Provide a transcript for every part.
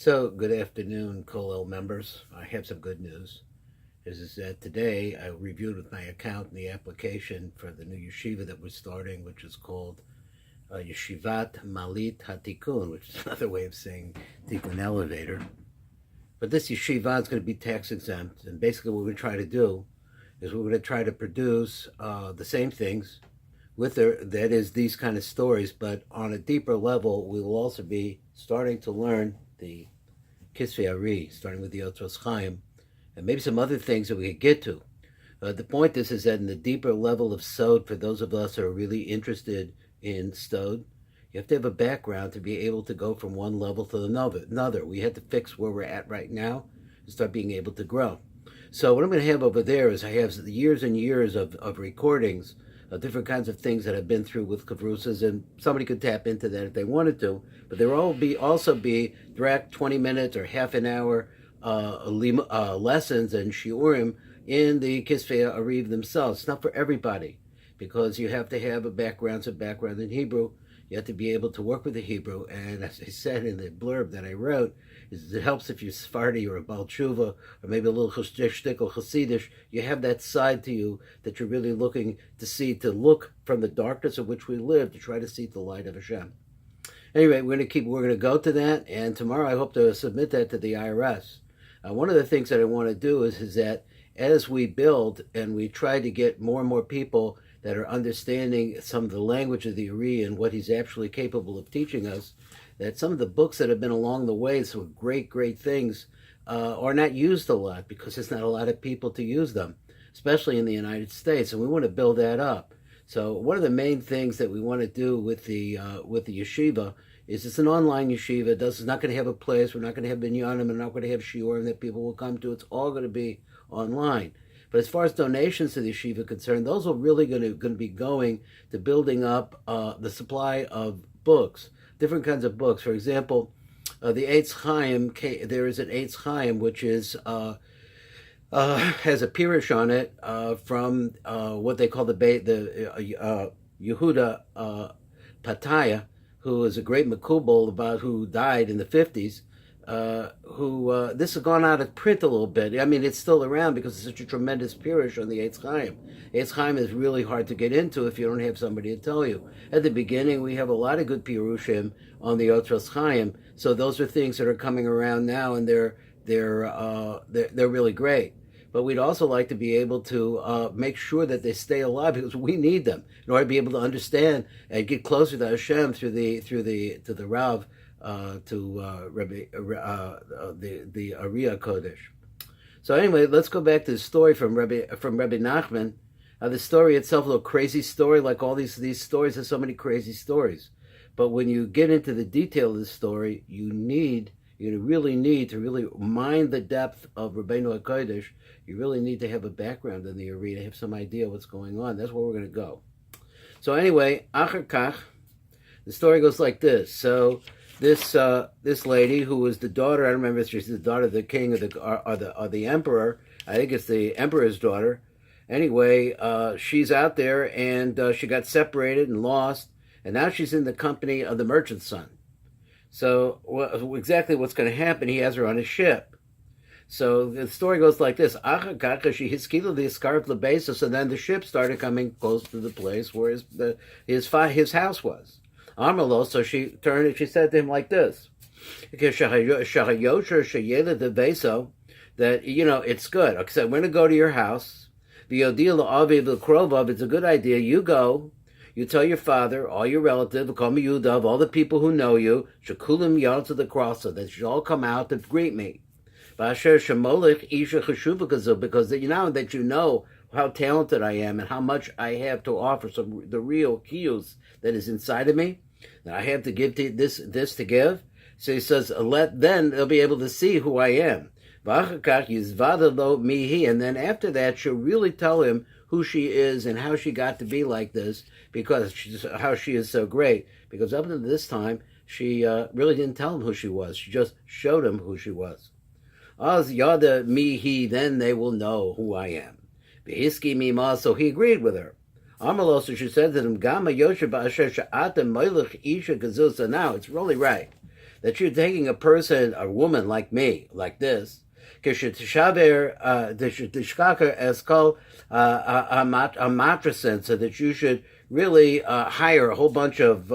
So, good afternoon, Colel members. I have some good news. Is that today I reviewed with my accountant the application for the new yeshiva that we're starting, which is called Yeshivat Malit HaTikun, which is another way of saying Tikkun elevator. But this yeshiva is going to be tax exempt, and basically what we're going to try to do is we're going to try to produce the same things that is these kind of stories, but on a deeper level, we will also be starting to learn the Kisvei Ari, starting with the Otros Chaim, and maybe some other things that we could get to. The point is that in the deeper level of Sod, for those of us who are really interested in Sod, you have to have a background to be able to go from one level to another. We have to fix where we're at right now and start being able to grow. So what I'm going to have over there is I have years and years of recordings of different kinds of things that I've been through with kavrusas, and somebody could tap into that if they wanted to. But there will also be direct 20 minutes or half an hour lessons and shiurim in the Kisvei Ariv themselves. It's not for everybody because you have to have a background in Hebrew. You have to be able to work with the Hebrew, and as I said in the blurb that I wrote, it helps if you're Sephardi or a Baal Tshuva or maybe a little shtickle Hasidish. You have that side to you that you're really looking to see, to look from the darkness of which we live to try to see the light of Hashem. Anyway, we're going to go to that, and tomorrow I hope to submit that to the IRS. One of the things that I want to do is that as we build and we try to get more and more people that are understanding some of the language of the Ari and what he's actually capable of teaching us, that some of the books that have been along the way, some great things, are not used a lot because there's not a lot of people to use them, especially in the United States, and we want to build that up. So one of the main things that we want to do with the yeshiva is it's an online yeshiva. It's not going to have a place. We're not going to have binyanim. We're not going to have shiurim that people will come to. It's all going to be online. But as far as donations to the yeshiva are concerned, those are really going to be going to building up the supply of books, different kinds of books. For example, the Eitz Chaim, there is an Eitz Chaim which is has a pirush on it from what they call the Yehuda Pataya, who is a great makubal who died in the 50s. This has gone out of print a little bit. I mean, it's still around because it's such a tremendous pirush on the Eitz Chaim. Eitz Chaim is really hard to get into if you don't have somebody to tell you. At the beginning, we have a lot of good pirushim on the Otros Chaim, so those are things that are coming around now, and they're really great. But we'd also like to be able to make sure that they stay alive because we need them in order to be able to understand and get closer to Hashem to the Rav. The Ariya Kodesh. So anyway, let's go back to the story from Rabbi Nachman. The story itself, a little crazy story, like all these stories. There's so many crazy stories, but when you get into the detail of the story, you really need to mind the depth of Rabbeinu HaKodesh. You really need to have a background in the Ari to have some idea what's going on. That's where we're going to go. So anyway, Achar Kach, the story goes like this. So this lady who was the daughter, I don't remember if she's the daughter of the king or the emperor. I think it's the emperor's daughter. Anyway, she's out there and she got separated and lost, and now she's in the company of the merchant's son. So exactly what's going to happen? He has her on his ship. So the story goes like this: she hiskila the scarf lebesa. So then the ship started coming close to the place where his house was. Amalo, so she turned and she said to him like this: that it's good. Okay, so I'm going to go to your house. It's a good idea. You go. You tell your father, all your relatives, call me Yudav, all the people who know you, shakulim yal to the cross, so they should all come out to greet me. Because now that you know how talented I am and how much I have to offer, so the real kiyus that is inside of me, that I have to give to this to give. So he says, then they'll be able to see who I am. And then after that, she'll really tell him who she is and how she got to be like this, because how she is so great. Because up until this time, she really didn't tell him who she was. She just showed him who she was. Az yada mihi, then they will know who I am. V'hiski mima, so he agreed with her. Amalo, so she said to him, Gama Yoshe ba'asher sha'ata moilech isha kazil. So now it's really right. that you're taking a person, a woman like me, like this, a matrasin, so that you should really hire a whole bunch of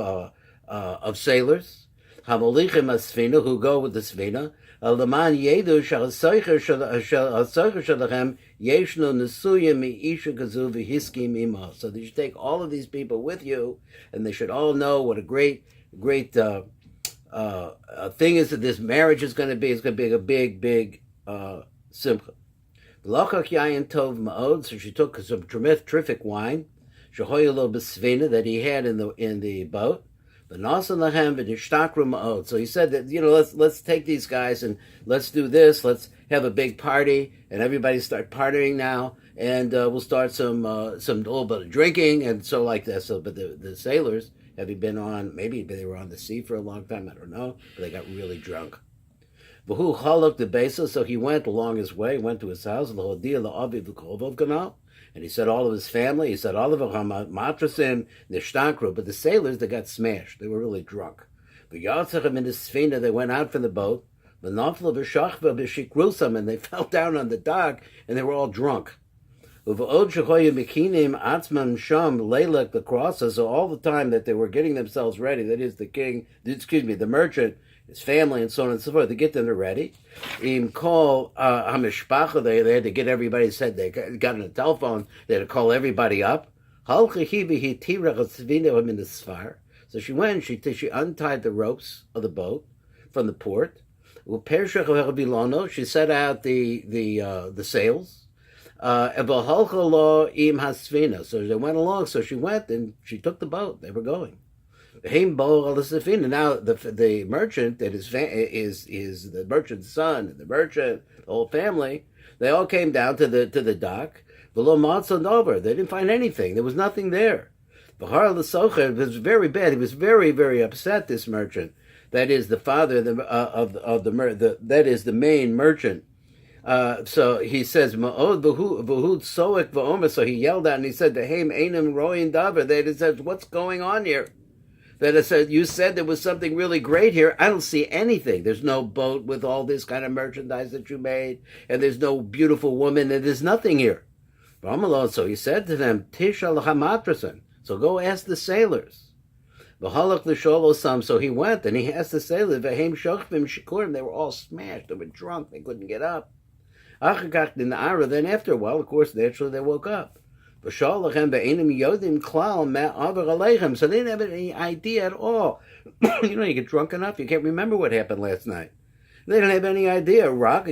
sailors, hamolichim asfina, who go with the svina, leman yedu shalasoicher shalachem yeshno nesuyim miisha kazu v'hiskim imo. So that you take all of these people with you, and they should all know what a great thing is that this marriage is going to be. It's going to be a big simcha. L'chak yayin tov ma'od. So she took some terrific wine, shehoyelo b'svina, that he had in the boat. So he said that, let's take these guys and let's do this. Let's have a big party, and everybody start partying now, and we'll start some little bit of drinking and so like that. So, but the sailors, having been on, maybe they were on the sea for a long time, I don't know, but they got really drunk. V'hu chalok the besa, so he went along his way, went to his house, and he said all of his family, he said all of them, matrasim, nishtakru, but the sailors, they got smashed. They were really drunk. V'yatzachim in the sfina, they went out from the boat, and they fell down on the dock, and they were all drunk. The crosses, so all the time that they were getting themselves ready, that is the merchant, his family, and so on and so forth, to get them ready. They had to get everybody, said they got on a telephone, they had to call everybody up. So she went, she untied the ropes of the boat from the port. She set out the sails. So they went along, so she went and she took the boat. They were going. Now the merchant, that is the merchant's son, and the merchant, the whole family, they all came down to the dock. They didn't find anything. There was nothing there. It was very bad. He was very, very upset, this merchant. That is the father that is the main merchant. So he says, so he yelled out and he said, they said, what's going on here? That it said, you said there was something really great here. I don't see anything. There's no boat with all this kind of merchandise that you made, and there's no beautiful woman, and there's nothing here. So he said to them, so go ask the sailors. So he went and he asked the sailors, they were all smashed, they were drunk, they couldn't get up. Then after a while, of course, naturally they woke up. So they didn't have any idea at all. You get drunk enough, you can't remember what happened last night. They don't have any idea. But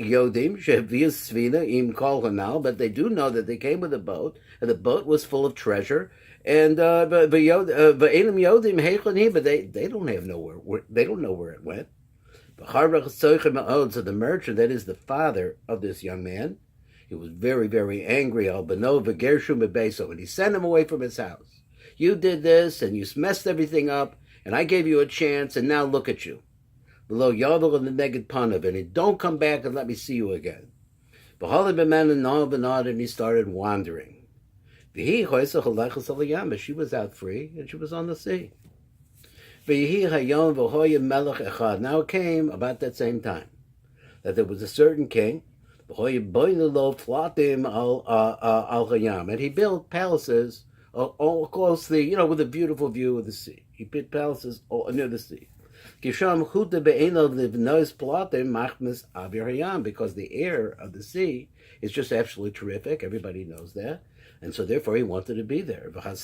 they do know that they came with a boat, and the boat was full of treasure. And but they don't have nowhere. They don't know where it went. So the merchant, that is the father of this young man, he was very, very angry. And he sent him away from his house. You did this, and you messed everything up, and I gave you a chance, and now look at you. Below Yodel and the neged panav, and don't come back and let me see you again. And he started wandering. But she was out free, and she was on the sea. Now it came about that same time that there was a certain king, and he built palaces all across with a beautiful view of the sea. He built palaces all near the sea. Because the air of the sea is just absolutely terrific. Everybody knows that. And so therefore he wanted to be there. And then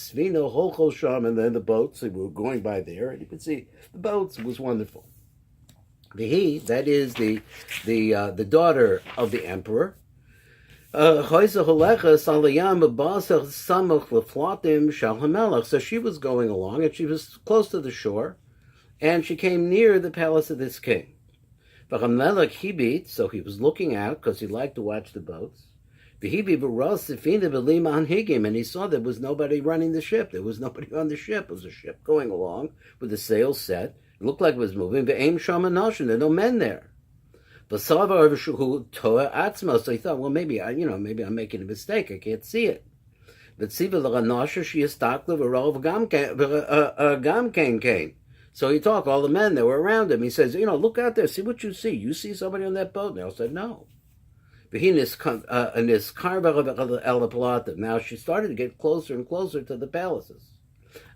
the boats, we were going by there, and you could see the boats. It was wonderful. That is the daughter of the emperor. So she was going along, and she was close to the shore, and she came near the palace of this king. So he was looking out because he liked to watch the boats. And he saw there was nobody running the ship. There was nobody on the ship. It was a ship going along with the sails set. It looked like it was moving. There are no men there. So he thought, well, maybe I'm making a mistake. I can't see it. So he talked, all the men that were around him. He says, look out there, see what you see. You see somebody on that boat? And they all said, no. Now she started to get closer and closer to the palaces.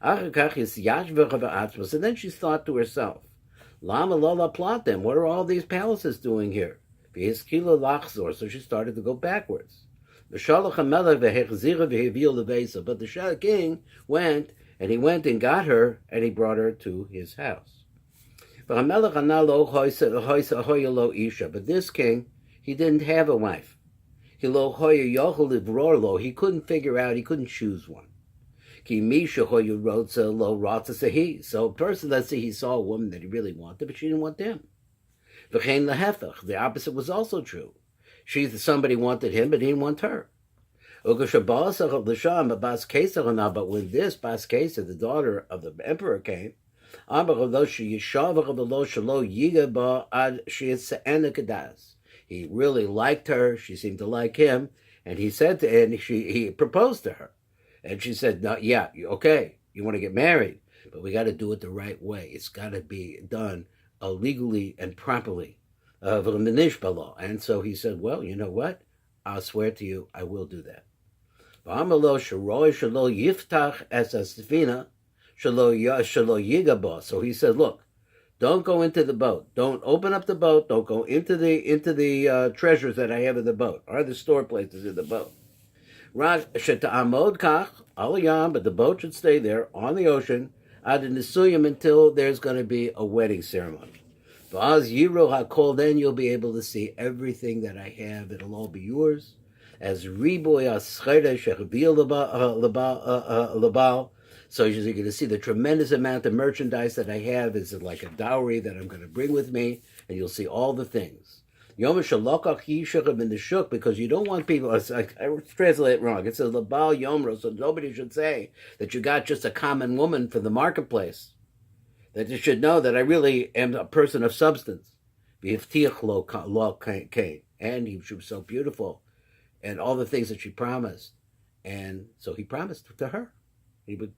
And then she thought to herself, Lama Lola Platem, what are all these palaces doing here? So she started to go backwards. But the king went and got her, and he brought her to his house. But this king, he didn't have a wife. He couldn't figure out, he couldn't choose one. So a person, let's say he saw a woman that he really wanted, but she didn't want them. The opposite was also true. Somebody wanted him, but he didn't want her. But when this Bas Kesa, the daughter of the emperor, came, he really liked her. She seemed to like him, and he proposed to her, and she said, "No, yeah, okay, you want to get married, but we got to do it the right way. It's got to be done legally and properly, and so he said, well, you know what? I'll swear to you, I will do that. So he said, look, don't go into the boat. Don't open up the boat. Don't go into the treasures that I have in the boat, or the store places in the boat. But the boat should stay there on the ocean until there's going to be a wedding ceremony. Then you'll be able to see everything that I have. It'll all be yours. As riboy so you're going to see the tremendous amount of merchandise that I have is like a dowry that I'm going to bring with me, and you'll see all the things. Because you don't want people, I translate it wrong. It says Labal Yomro, so nobody should say that you got just a common woman for the marketplace. That you should know that I really am a person of substance. And she was so beautiful, and all the things that she promised. And so he promised to her. He would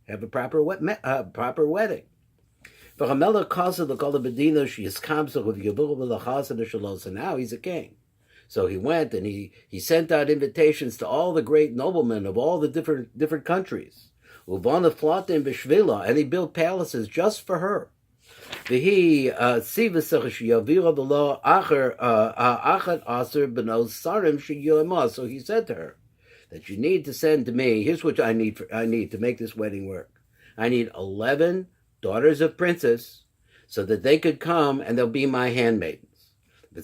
have a proper wedding. So now he's a king. So he went and he sent out invitations to all the great noblemen of all the different countries. And he built palaces just for her. So he said to her that you need to send to me, here's what I need to make this wedding work. I need 11 daughters of princes, so that they could come and they'll be my handmaidens. So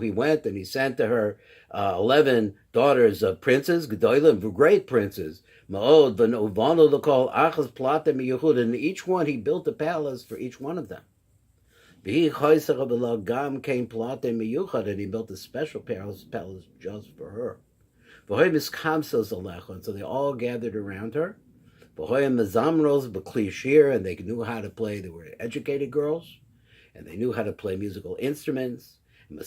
he went and he sent to her 11 daughters of princes, great princes. And each one he built a palace for each one of them. And he built a special palace just for her. And so they all gathered around her. And they knew how to play. They were educated girls, and they knew how to play musical instruments. And they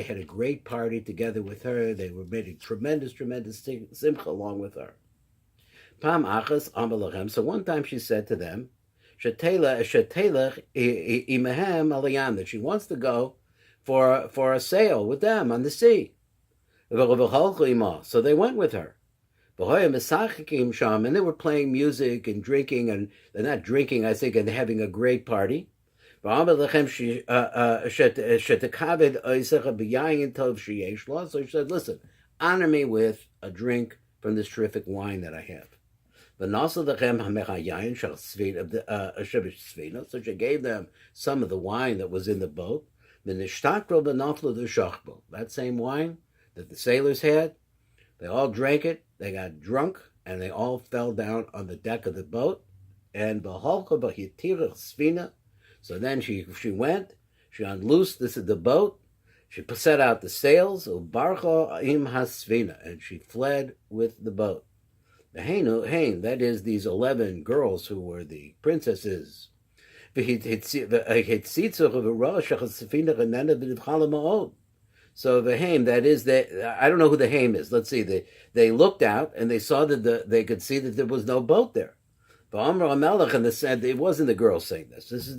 had a great party together with her. They were made a tremendous simcha along with her. So one time she said to them, that she wants to go for a sail with them on the sea. So they went with her. And they were playing music and drinking, and they're not drinking, I think, and having a great party. So she said, listen, honor me with a drink from this terrific wine that I have. So she gave them some of the wine that was in the boat. That same wine that the sailors had, they all drank it, they got drunk, and they all fell down on the deck of the boat. And so then she went, she unloosed the boat, she set out the sails, and she fled with the boat. That is these 11 girls who were the princesses. So So the Haim, that is, I don't know who the Haim is. Let's see. They looked out and they saw that they could see that there was no boat there. And it wasn't the girl saying this. This is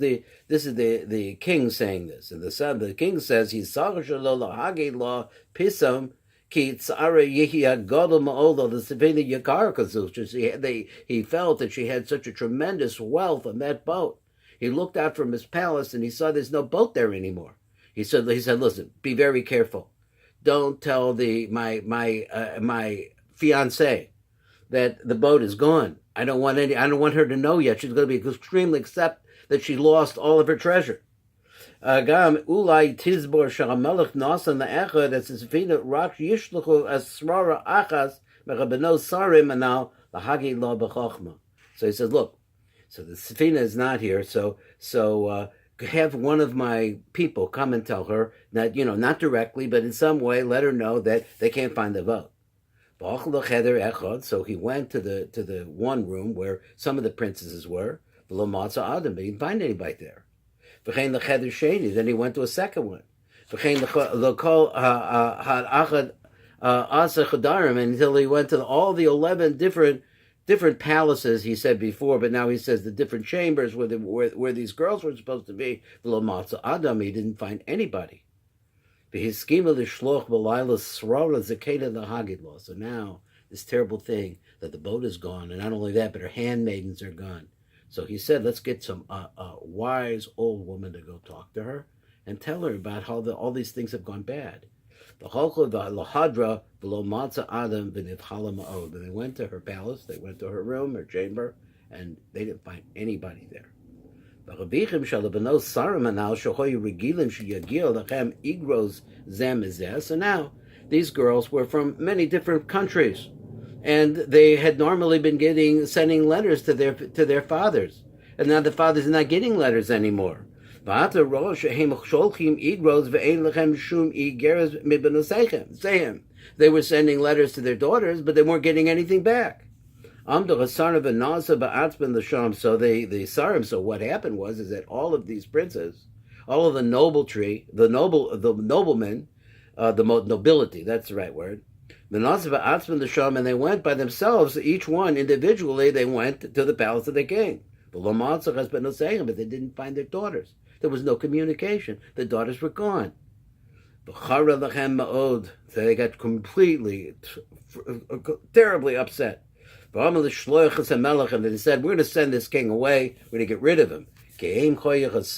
the king saying this. And the king says he's pisam ki tzara yihya gadol ma'olo the Sipurei yakar kazul. He felt that she had such a tremendous wealth on that boat. He looked out from his palace and he saw there's no boat there anymore. He said, listen, be very careful. Don't tell my fiance that the boat is gone. I don't want her to know yet. She's going to be extremely upset that she lost all of her treasure. Gam ulai tizbor shalamelech nasan le'echad as sefina rak yishluchu asrara achas mechabeno sarim anal lahagi lo b'chochma. So he says, look, so the sefina is not here. So have one of my people come and tell her that, not directly, but in some way, let her know that they can't find the boat. So he went to the one room where some of the princesses were. But he didn't find anybody there. Then he went to a second one. Until he went to all the 11 different palaces, he said before, but now he says the different chambers where these girls were supposed to be. He didn't find anybody. So now, this terrible thing that the boat is gone, and not only that, but her handmaidens are gone. So he said, let's get some wise old woman to go talk to her and tell her about how all these things have gone bad. They went to her palace, they went to her room, her chamber, and they didn't find anybody there. So now, these girls were from many different countries, and they had normally been sending letters to their fathers, and now the fathers are not getting letters anymore. They were sending letters to their daughters, but they weren't getting anything back. So the Sarim, so what happened is that all of these princes, all of the noblemen, the nobility, that's the right word, and they went by themselves, each one individually, they went to the palace of the king. But they didn't find their daughters. There was no communication. The daughters were gone. So they got completely, terribly upset. And they said, we're going to send this king away. We're going to get rid of him. Because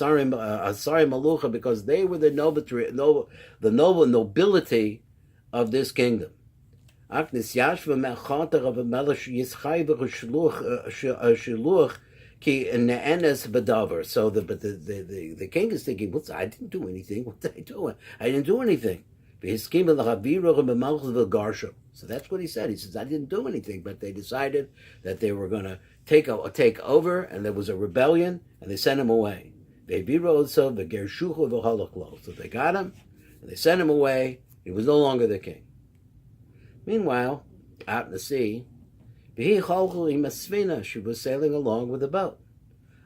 they were the noble nobility of this kingdom. So the king is thinking, I didn't do anything. What did I do? I didn't do anything. So that's what he said. He says, I didn't do anything, but they decided that they were going to take over, and there was a rebellion, and they sent him away. So they got him, and they sent him away. He was no longer the king. Meanwhile, out in the sea, she was sailing along with the boat.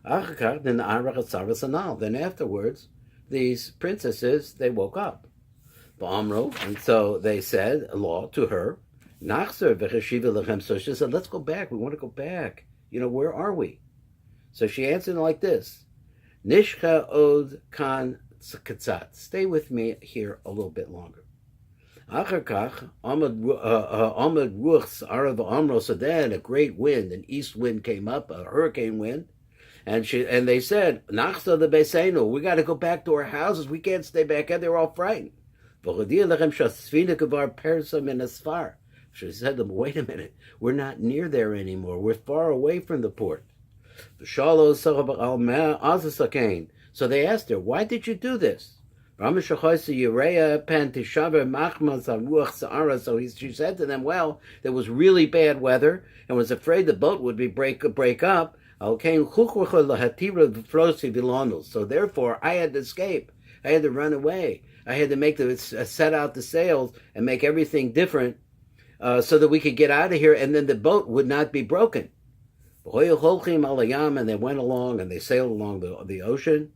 Then afterwards, these princesses, they woke up. And so they said a law to her. So she said, let's go back. We want to go back. Where are we? So she answered like this. Nishcha od kan katzat. Stay with me here a little bit longer. So then a great wind, an east wind came up, a hurricane wind, and they said, Nachsa the Beseinu, we got to go back to our houses. We can't stay back. And they were all frightened. She said to them, wait a minute, we're not near there anymore. We're far away from the port. So they asked her, why did you do this? So she said to them, well, there was really bad weather and was afraid the boat would break up. So therefore, I had to escape. I had to run away. I had to set out the sails and make everything different so that we could get out of here, and then the boat would not be broken. And they went along and they sailed along the ocean.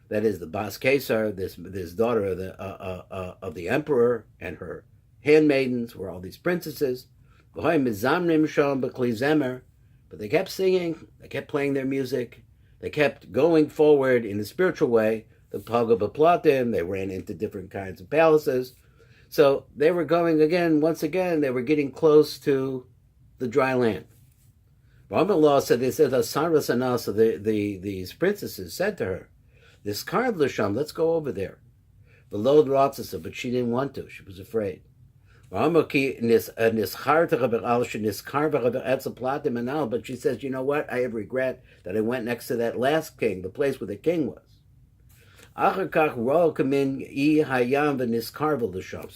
that is the Bas Kesar, this daughter of the emperor, and her handmaidens were all these princesses. But they kept singing, they kept playing their music, they kept going forward in the spiritual way. The Paga Baplatim, they ran into different kinds of palaces. So they were going again, once again, they were getting close to the dry land. Ramallah said, they said, so these princesses said to her, this card Lasham, let's go over there. Below Ratzasa, but she didn't want to, she was afraid. But she says, you know what? I have regret that I went next to that last king, the place where the king was. So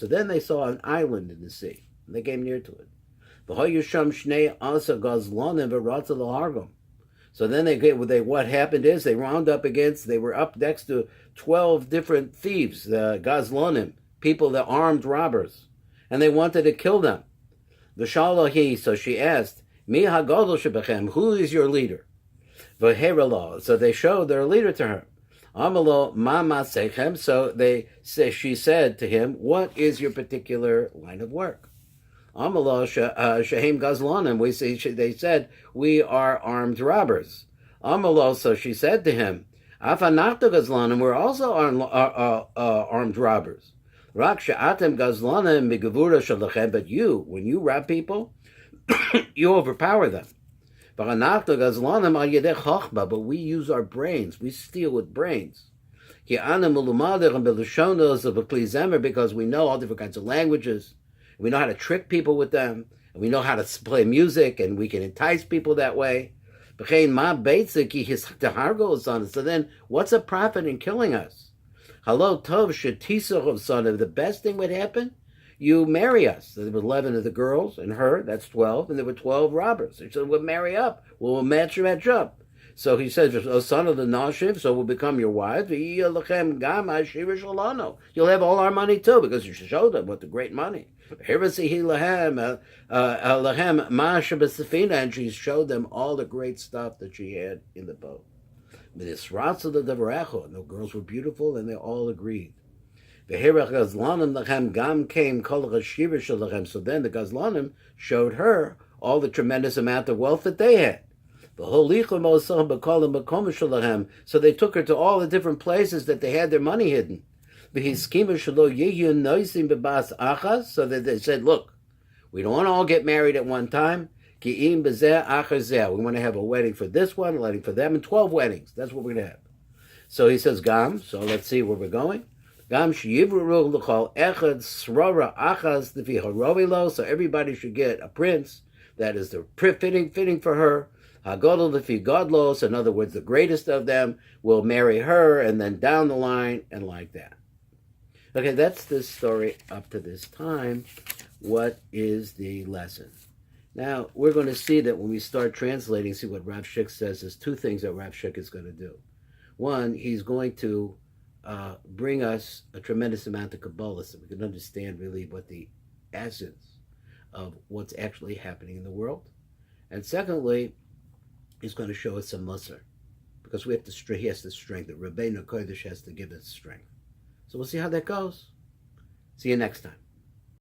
then they saw an island in the sea, and they came near to it. So then what happened is they were up next to 12 different thieves, the Gazlonim, people, the armed robbers, and they wanted to kill them. So she asked, who is your leader? So they showed their leader to her. So she said to him, what is your particular line of work? They said, we are armed robbers. So she said to him, we're also armed robbers. But you, when you rob people, you overpower them. But we use our brains. We steal with brains. Because we know all different kinds of languages. We know how to trick people with them. And we know how to play music, and we can entice people that way. So then, what's a profit in killing us? The best thing would happen, you marry us. There were 11 of the girls, and her, that's 12, and there were 12 robbers. He said, we'll marry up. We'll match up. So he says, son of the Nashiv, so we'll become your wives. You'll have all our money too, because you should show them what the great money. And she showed them all the great stuff that she had in the boat. The girls were beautiful, and they all agreed. So then the Gazlanim showed her all the tremendous amount of wealth that they had. So they took her to all the different places that they had their money hidden. So that they said, look, we don't want to all get married at one time. We want to have a wedding for this one, a wedding for them, and 12 weddings. That's what we're going to have. So he says, Gam, so let's see where we're going. So everybody should get a prince that is the fitting for her. Godlos, in other words, the greatest of them will marry her, and then down the line, and like that. Okay, that's the story up to this time. What is the lesson? Now, we're going to see that when we start translating, see what Rav Shik says. There's two things that Rav Shik is going to do. One, he's going to bring us a tremendous amount of Kabbalah so we can understand really what the essence of what's actually happening in the world. And secondly, he's going to show us some Musar, because he has to strengthen. Rabbeinu Kodesh has to give us strength. So we'll see how that goes. See you next time.